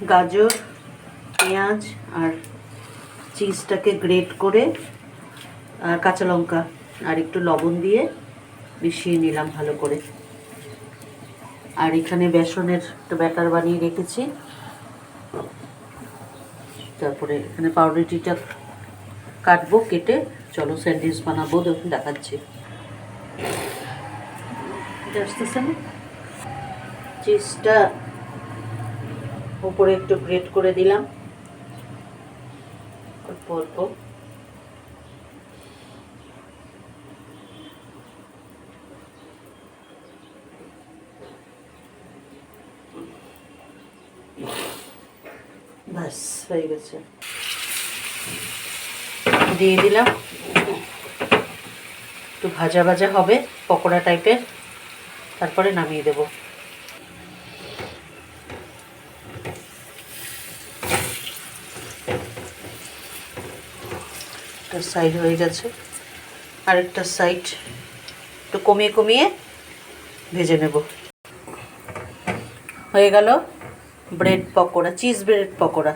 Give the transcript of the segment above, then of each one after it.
গাজর, পেঁয়াজ আর চিজটাকে গ্রেট করে আর কাঁচা লঙ্কা আর একটু লবণ দিয়ে মিশিয়ে নিলাম ভালো করে। আর এখানে বেসনের একটা ব্যাটার বানিয়ে রেখেছি। তারপরে এখানে পাউরুটিটা কাটবো, কেটে চলো স্যান্ডউইচ বানাবো, দেখাচ্ছি। আসতেছে না, চিজটা উপরে একটু গ্রেট করে দিলাম অল্প অল্প। ব্যাস হয়ে গেছে, দিয়ে দিলাম। একটু ভাজা ভাজা হবে, পকোড়া টাইপের, তারপরে নামিয়ে দেব। একটা সাইড হয়ে গেছে, আরেকটা সাইড একটু কমিয়ে কমিয়ে ভেজে নেব। হয়ে গেল bread pakora, cheese bread pakora.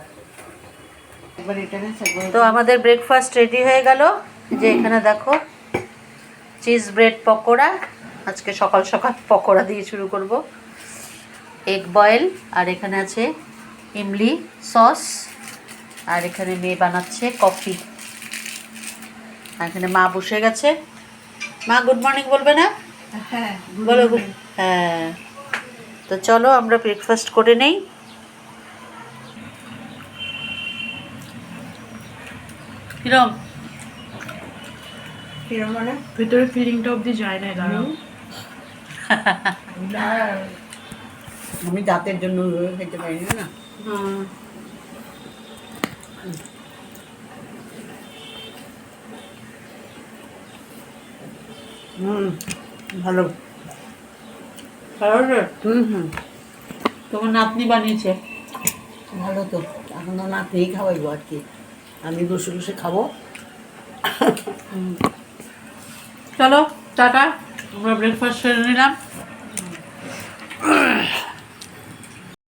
তো আমাদের ব্রেকফাস্ট রেডি হয়ে গেল। যে এখানে দেখো চিজ ব্রেড পকোড়া। আজকে সকাল সকাল পকোড়া দিয়ে শুরু করব। এগ বয়েল, আর এখানে আছে ইমলি সস, আর এখানে মেয়ে বানাচ্ছে কফি। আর এখানে মা বসে গেছে। মা গুড মর্নিং বলবে না? হ্যাঁ বলো। হ্যাঁ, তো চলো আমরা ব্রেকফাস্ট করে নেই। কিরম কিরম মানে ভিতরে ফিলিংটা অবধি যায় না দাঁড়াও। আমি দাঁতের জন্য খেতে পারি না। ভালো ভালো। হুম তোমার নাতনি বানিয়েছে। ভালো তো, এখন তো নাতনিই খাওয়াইবো আর কি, আমি বসে বসে খাবো। চলো টাটা, আমরা ব্রেকফাস্ট সেরে নিলাম।